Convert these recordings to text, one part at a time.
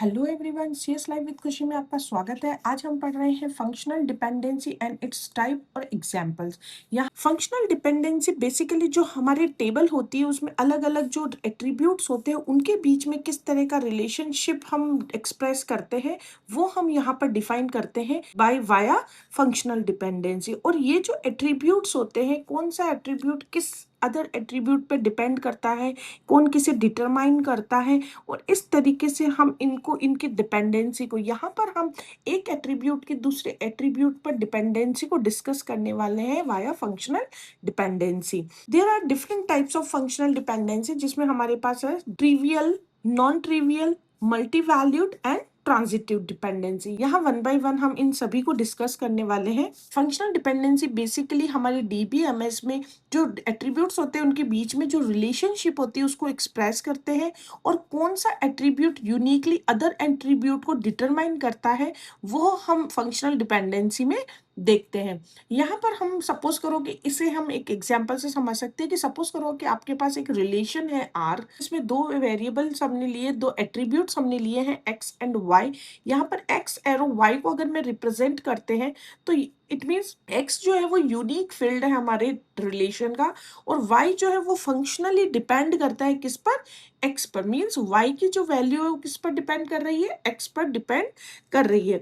Hello everyone, CS live with खुशी में आपका स्वागत है। आज हम पढ़ रहे हैं functional dependency and it's type और एग्जांपल्स। यहाँ फंक्शनल डिपेंडेंसी बेसिकली जो हमारे टेबल होती है उसमें अलग अलग जो एट्रीब्यूट्स होते हैं उनके बीच में किस तरह का रिलेशनशिप हम एक्सप्रेस करते हैं वो हम यहाँ पर डिफाइन करते हैं बाय वाया फंक्शनल डिपेंडेंसी। और ये जो एट्रीब्यूट्स होते हैं, कौन सा एट्रीब्यूट किस अदर एट्रीब्यूट पे डिपेंड करता है, कौन किसे डिटरमाइन करता है, और इस तरीके से हम इनको इनकी डिपेंडेंसी को यहाँ पर हम एक एट्रीब्यूट के दूसरे एट्रीब्यूट पर डिपेंडेंसी को डिस्कस करने वाले हैं via functional dependency. There are different types of functional dependency जिसमें हमारे पास है trivial, non trivial, multi valued and transitive dependency. यहाँ वन बाय वन हम इन सभी को डिस्कस करने वाले हैं। फंक्शनल डिपेंडेंसी बेसिकली हमारे डीबीएमएस में जो एट्रीब्यूट्स होते हैं उनके बीच में जो रिलेशनशिप होती है उसको एक्सप्रेस करते हैं, और कौन सा एट्रीब्यूट यूनिकली अदर एट्रीब्यूट को डिटरमाइन करता है वो हम फंक्शनल डिपेंडेंसी में देखते हैं। यहाँ पर हम सपोज करो कि इसे हम एक एग्जांपल से समझ सकते हैं कि सपोज करो कि आपके पास एक रिलेशन है आर, इसमें दो वेरिएबल्स हमने लिए, दो एट्रीब्यूट्स हमने लिए हैं एक्स एंड वाई। यहाँ पर एक्स एरो वाई को अगर मैं रिप्रेजेंट करते हैं तो इट मीन्स एक्स जो है वो यूनिक फील्ड है हमारे रिलेशन का, और वाई जो है वो फंक्शनली डिपेंड करता है किस पर, एक्स पर। मीन्स वाई की जो वैल्यू है वो किस पर डिपेंड कर रही है, एक्स पर डिपेंड कर रही है।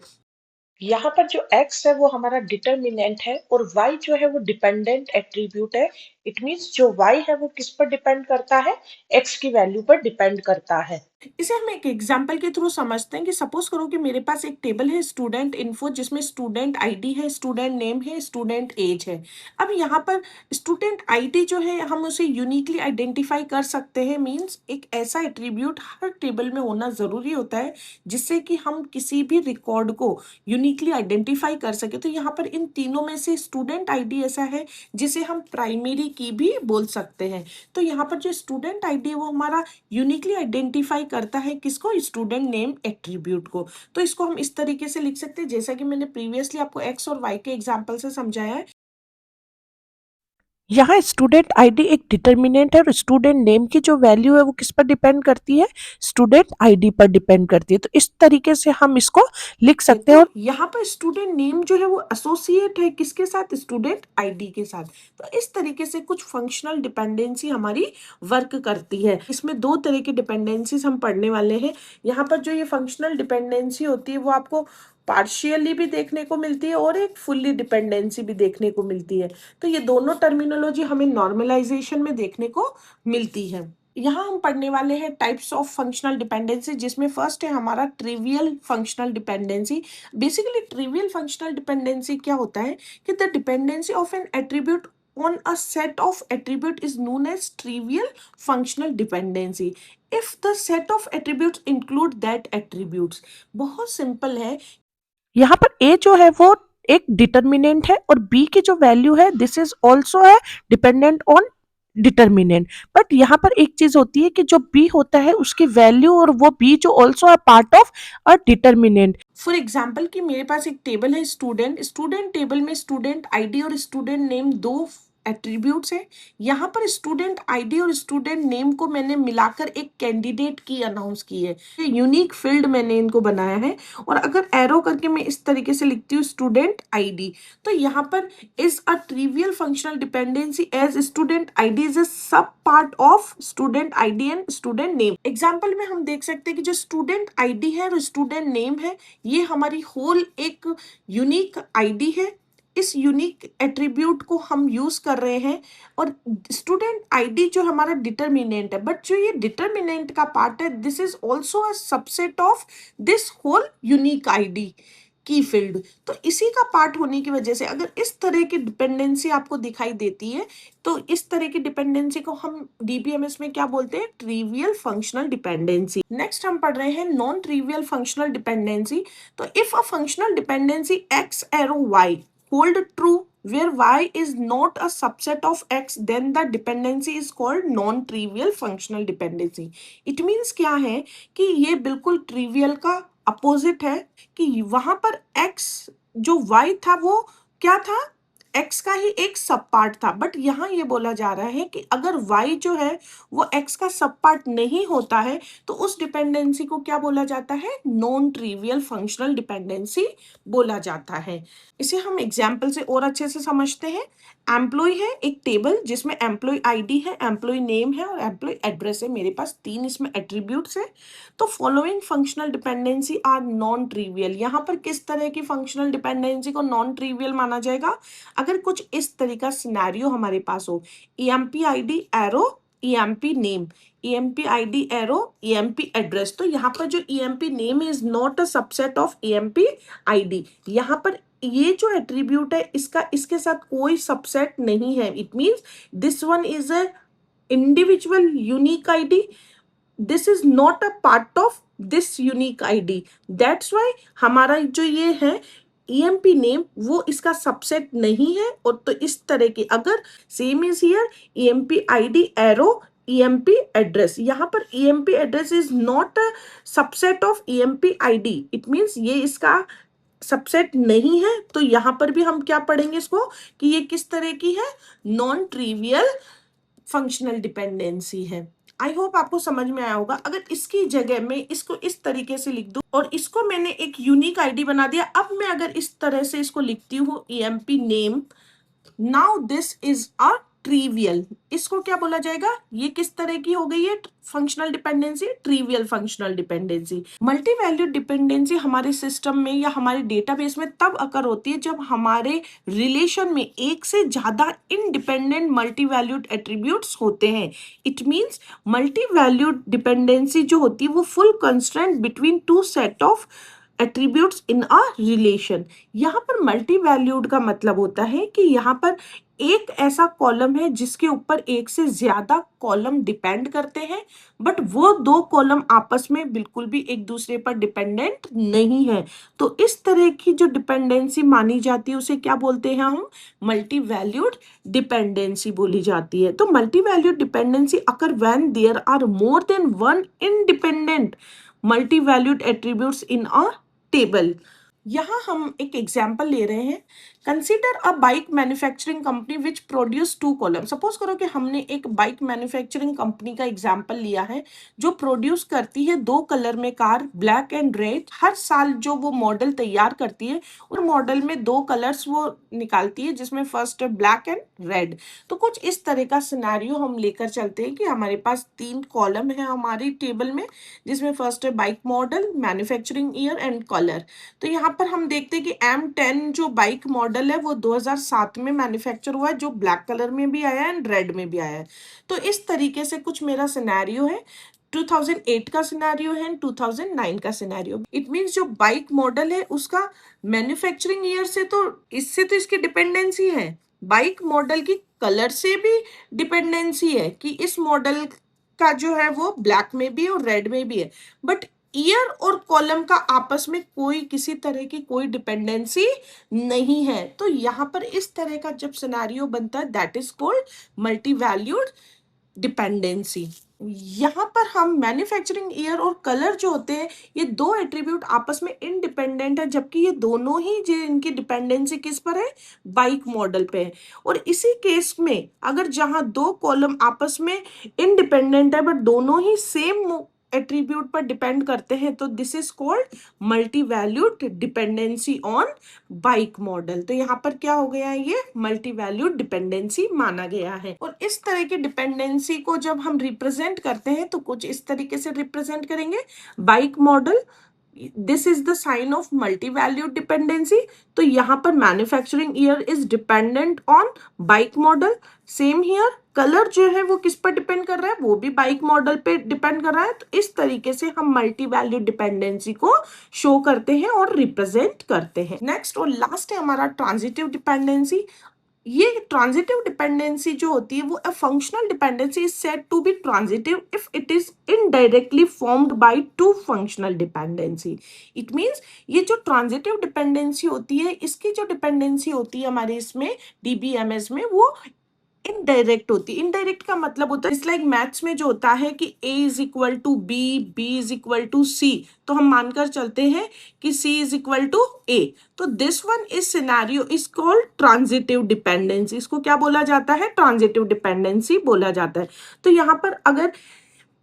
यहाँ पर जो x है वो हमारा डिटर्मिनेंट है और y जो है वो डिपेंडेंट एट्रीब्यूट है। इट मींस जो y है वो किस पर डिपेंड करता है, x की वैल्यू पर डिपेंड करता है। इसे हम एक एग्जांपल के थ्रू समझते हैं कि सपोज करो कि मेरे पास एक टेबल है स्टूडेंट इन्फो जिसमें स्टूडेंट आईडी है, स्टूडेंट नेम है, स्टूडेंट एज है। अब यहाँ पर स्टूडेंट आईडी जो है हम उसे यूनिकली आइडेंटिफाई कर सकते हैं। मींस एक ऐसा एट्रीब्यूट हर टेबल में होना जरूरी होता है जिससे कि हम किसी भी रिकॉर्ड को यूनिकली आइडेंटिफाई कर सके। तो यहाँ पर इन तीनों में से स्टूडेंट आईडी ऐसा है जिसे हम प्राइमरी की भी बोल सकते हैं। तो यहाँ पर जो स्टूडेंट आईडी है वो हमारा यूनिकली आइडेंटिफाई करता है किसको, स्टूडेंट नेम एट्रीब्यूट को। तो इसको हम इस तरीके से लिख सकते हैं जैसा कि मैंने प्रीवियसली आपको एक्स और वाई के एग्जाम्पल से समझाया है। यहाँ स्टूडेंट आईडी एक डिटर्मिनेंट है और स्टूडेंट नेम की जो वैल्यू है वो किस पर डिपेंड करती है, स्टूडेंट आईडी पर डिपेंड करती है। तो इस तरीके से हम इसको लिख सकते हैं। और यहाँ पर स्टूडेंट नेम जो है वो एसोसिएट है किसके साथ, स्टूडेंट आईडी के साथ। तो इस तरीके से कुछ फंक्शनल डिपेंडेंसी हमारी वर्क करती है। इसमें दो तरह की डिपेंडेंसीज हम पढ़ने वाले हैं। यहाँ पर जो ये फंक्शनल डिपेंडेंसी होती है वो आपको पार्शियली भी देखने को मिलती है और एक फुल्ली डिपेंडेंसी भी देखने को मिलती है। तो ये दोनों टर्मिनोलॉजी हमें नॉर्मलाइजेशन में देखने को मिलती है। यहाँ हम पढ़ने वाले हैं टाइप्स ऑफ फंक्शनल डिपेंडेंसी, जिसमें फर्स्ट है हमारा trivial functional dependency. Basically trivial functional dependency क्या होता है कि the dependency of N attribute on a set of attribute is known as trivial functional dependency if the set of attributes include that attributes। बहुत simple है। यहाँ पर ए जो है वो एक डिटर्मिनेंट है और बी की जो वैल्यू है दिस इज ऑल्सो है डिपेंडेंट ऑन डिटर्मिनेंट। बट यहाँ पर एक चीज होती है कि जो बी होता है उसकी वैल्यू और वो बी जो ऑल्सो है part of a determinant. For example कि मेरे पास एक टेबल है स्टूडेंट, स्टूडेंट टेबल में स्टूडेंट आईडी और स्टूडेंट नेम दो एट्रीब्यूट्स है। यहाँ पर स्टूडेंट आईडी और स्टूडेंट नेम को मैंने मिलाकर एक कैंडिडेट की अनाउंस की है, यूनिक फील्ड मैंने इनको बनाया है। और अगर एरो करके मैं इस तरीके से लिखती हूँ स्टूडेंट आईडी, तो यहाँ पर is a trivial functional dependency as student ID is a sub part of student ID and student name. Example में हम देख सकते हैं कि जो स्टूडेंट आईडी है और स्टूडेंट नेम है ये हमारी होल एक यूनिक आईडी है। इस यूनिक एट्रीब्यूट को हम यूज कर रहे हैं, और स्टूडेंट आईडी जो हमारा डिटर्मिनेंट है, बट जो ये डिटर्मिनेंट का पार्ट है this is also a subset of this whole unique ID की फील्ड। तो इसी का पार्ट होने की वजह से अगर इस तरह की डिपेंडेंसी आपको दिखाई देती है तो इस तरह की डिपेंडेंसी को हम डीबीएमएस में क्या बोलते हैं, ट्रिवियल फंक्शनल डिपेंडेंसी। नेक्स्ट हम पढ़ रहे हैं नॉन ट्रिवियल फंक्शनल डिपेंडेंसी। तो if a functional dependency X arrow Y hold true where y is not a subset of x then the dependency is called non-trivial functional dependency। it means क्या है कि ये बिल्कुल trivial का opposite है कि वहां पर x जो y था वो क्या था, एक्स का ही एक सब पार्ट था, बट यहाँ ये बोला जा रहा है कि अगर वाई जो है वो एक्स का सब पार्ट नहीं होता है तो उस डिपेंडेंसी को क्या बोला जाता है, नॉन ट्रिवियल फंक्शनल डिपेंडेंसी बोला जाता है। इसे हम एग्जाम्पल से और अच्छे से समझते हैं। एम्प्लॉय है एक टेबल जिसमें एम्प्लॉय आईडी है, एम्प्लॉय नेम है और एम्प्लॉय एड्रेस है। मेरे पास 3 इसमें एट्रीब्यूट्स है। तो following functional dependency are non trivial. यहाँ पर किस तरह की फंक्शनल डिपेंडेंसी को नॉन ट्रिवियल माना जाएगा, अगर कुछ इस तरह का सिनेरियो हमारे पास हो, EMP ID arrow EMP name, EMP ID arrow EMP address. तो यहाँ पर जो EMP name is not a subset of EMP ID. यहाँ पर ये जो एट्रीब्यूट है इसका इसके साथ कोई सबसेट नहीं है। It means this one is a individual unique ID, this is not a part of this unique ID. That's why हमारा जो ये है ईएमपी नेम वो इसका सबसेट नहीं है। और तो इस तरह की अगर same is here EMP ID arrow EMP address, यहाँ पर EMP address is not a subset of EMP ID. It means ये इसका सबसेट नहीं है। तो यहाँ पर भी हम क्या पढ़ेंगे इसको कि ये किस तरह की है, नॉन ट्रिवियल फंक्शनल डिपेंडेंसी है। आई होप आपको समझ में आया होगा। अगर इसकी जगह में इसको इस तरीके से लिख दूं और इसको मैंने एक यूनिक आईडी बना दिया, अब मैं अगर इस तरह से इसको लिखती हूँ EMP name, now this is a trivial. इसको क्या बोला जाएगा, ये किस तरह की हो गई है functional dependency, trivial functional dependency. Multi valued dependency हमारे सिस्टम में या हमारे डेटाबेस में तब अकर होती है जब हमारे रिलेशन में एक से ज्यादा इंडिपेंडेंट मल्टी वैल्यूड एट्रीब्यूट्स होते हैं। It means multi valued dependency जो होती है वो full constraint between two set of attributes in a relation. यहाँ पर मल्टी वैल्यूड का मतलब होता है कि यहाँ पर एक ऐसा कॉलम है जिसके ऊपर एक से ज्यादा कॉलम डिपेंड करते हैं, बट वो 2 कॉलम आपस में बिल्कुल भी एक दूसरे पर डिपेंडेंट नहीं है। तो इस तरह की जो डिपेंडेंसी मानी जाती है उसे क्या बोलते हैं हम, मल्टी वैल्यूड डिपेंडेंसी बोली जाती है। तो multi valued dependency occur when there are more than one independent multi valued attributes in a table. यहाँ हम एक एग्जाम्पल ले रहे हैं। Consider a bike manufacturing company which produce 2 column. Suppose करो कि हमने एक बाइक मैन्युफैक्चरिंग कंपनी का एग्जाम्पल लिया है जो प्रोड्यूस करती है 2 कलर में कार, ब्लैक एंड रेड। हर साल जो वो मॉडल तैयार करती है उस मॉडल में 2 कलर्स वो निकालती है जिसमें फर्स्ट है ब्लैक एंड रेड। तो कुछ इस तरह का सिनेरियो हम लेकर चलते हैं कि हमारे पास 3 कॉलम है हमारी टेबल में, जिसमें फर्स्ट है bike model, manufacturing year and colour. तो यहाँ पर हम देखते हैं कि M10 जो बाइक मॉडल है वो 2007 में मैन्युफैक्चर हुआ है, जो ब्लैक कलर में भी आया है एंड रेड में भी आया है। तो इस तरीके से कुछ मेरा सिनेरियो है। 2008 का सिनेरियो है, 2009 का सिनेरियो। इट मींस जो बाइक मॉडल है उसका मैन्युफैक्चरिंग ईयर से तो इससे तो इसकी डिपेंडेंसी है, बाइक मॉडल की कलर से भी डिपेंडेंसी है कि इस मॉडल का जो है वो ब्लैक में भी है और रेड में भी है, बट ईयर और कॉलम का आपस में कोई किसी तरह की कोई डिपेंडेंसी नहीं है। तो यहाँ पर इस तरह का जब सिनेरियो बनता है that is called multi valued dependency. यहाँ पर हम मैन्युफैक्चरिंग ईयर और कलर जो होते हैं ये 2 एट्रीब्यूट आपस में इनडिपेंडेंट है, जबकि ये दोनों ही जो इनकी डिपेंडेंसी किस पर है, बाइक मॉडल पे है। और इसी केस में अगर जहां 2 कॉलम आपस में इनडिपेंडेंट है बट दोनों ही सेम एट्रीब्यूट पर डिपेंड करते हैं तो this is called multi valued dependency on bike model. तो यहाँ पर क्या हो गया है, ये मल्टी वैल्यूड डिपेंडेंसी माना गया है। और इस तरह की डिपेंडेंसी को जब हम रिप्रेजेंट करते हैं तो कुछ इस तरीके से रिप्रेजेंट करेंगे, bike model, this is the sign of multi valued dependency. तो यहाँ पर manufacturing year is dependent on bike model. Same here colour जो है वो किस पर डिपेंड कर रहा है, वो भी बाइक मॉडल पे डिपेंड कर रहा है। तो इस तरीके से हम मल्टी वैल्यूड डिपेंडेंसी को शो करते हैं और रिप्रेजेंट करते हैं। नेक्स्ट और लास्ट है हमारा ट्रांजिटिव डिपेंडेंसी। ये ट्रांजिटिव डिपेंडेंसी जो होती है वो a functional dependency is said to be transitive if it is indirectly formed by 2 functional dependency. It means ये जो ट्रांजिटिव डिपेंडेंसी होती है इसकी जो डिपेंडेंसी होती है हमारे इसमें डीबीएमएस में वो इनडायरेक्ट होती है। इनडायरेक्ट का मतलब होता है इस लाइक मैथ्स में जो होता है कि a is equal to B is equal to C, तो हम मानकर चलते हैं कि c is equal to a। तो this one is scenario is called transitive dependency. इसको क्या बोला जाता है? ट्रांजिटिव डिपेंडेंसी बोला जाता है। तो यहाँ पर अगर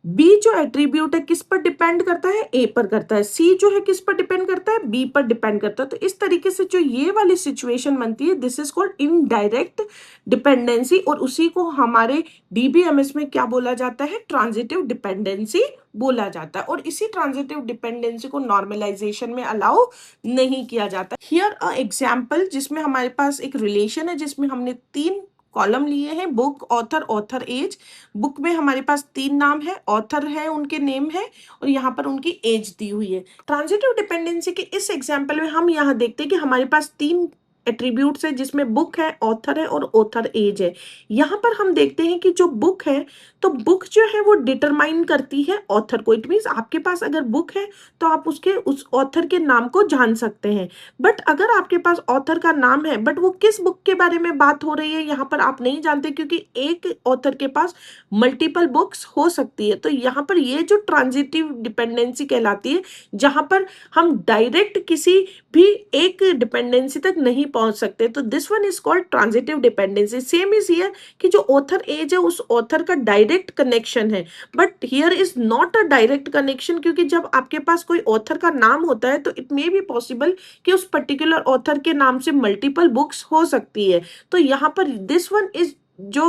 बी जो एट्रीब्यूट है किस पर डिपेंड करता है? ए पर करता है। सी जो है किस पर डिपेंड करता है? बी पर डिपेंड करता है। तो इस तरीके से जो ये वाली सिचुएशन बनती है this is called indirect dependency, और उसी को हमारे डीबीएमएस में क्या बोला जाता है? ट्रांजिटिव डिपेंडेंसी बोला जाता है। और इसी ट्रांजिटिव डिपेंडेंसी को नॉर्मलाइजेशन में अलाउ नहीं किया जाता। हियर अ एग्जांपल जिसमें हमारे पास एक रिलेशन है जिसमें हमने 3 कॉलम लिए हैं, book, author, author age. Book में हमारे पास 3 नाम है, ऑथर है, उनके नेम है, और यहाँ पर उनकी एज दी हुई है। ट्रांजिटिव डिपेंडेंसी के इस एग्जाम्पल में हम यहाँ देखते हैं कि हमारे पास 3 एट्रीब्यूट्स है जिसमें बुक है, ऑथर है और ऑथर एज है। यहाँ पर हम देखते हैं कि जो बुक है, तो बुक जो है वो डिटरमाइन करती है ऑथर को। इट मीन्स आपके पास अगर बुक है तो आप उसके उस ऑथर के नाम को जान सकते हैं। बट अगर आपके पास ऑथर का नाम है बट वो किस बुक के बारे में बात हो रही है यहाँ पर आप नहीं जानते, क्योंकि एक ऑथर के पास मल्टीपल बुक्स हो सकती है। तो यहाँ पर ये जो ट्रांजिटिव डिपेंडेंसी कहलाती है, जहां पर हम डायरेक्ट किसी भी एक डिपेंडेंसी तक नहीं पहुंच सकते, तो this one is called transitive dependency. Same is here कि जो ऑथर एज है उस ऑथर का डायरेक्ट कनेक्शन है, but here is not a direct connection, क्योंकि जब आपके पास कोई ऑथर का नाम होता है तो इट मे बी पॉसिबल कि उस पर्टिकुलर ऑथर के नाम से मल्टीपल बुक्स हो सकती है। तो यहाँ पर दिस वन इज जो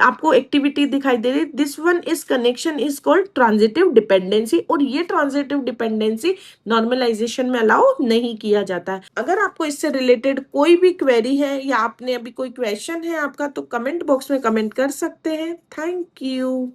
आपको एक्टिविटी दिखाई दे रही, this one is connection is called transitive dependency, और ये ट्रांजिटिव डिपेंडेंसी नॉर्मलाइजेशन में अलाउ नहीं किया जाता है। अगर आपको इससे रिलेटेड कोई भी क्वेरी है या आपने अभी कोई क्वेश्चन है आपका, तो कमेंट बॉक्स में कमेंट कर सकते हैं। Thank you.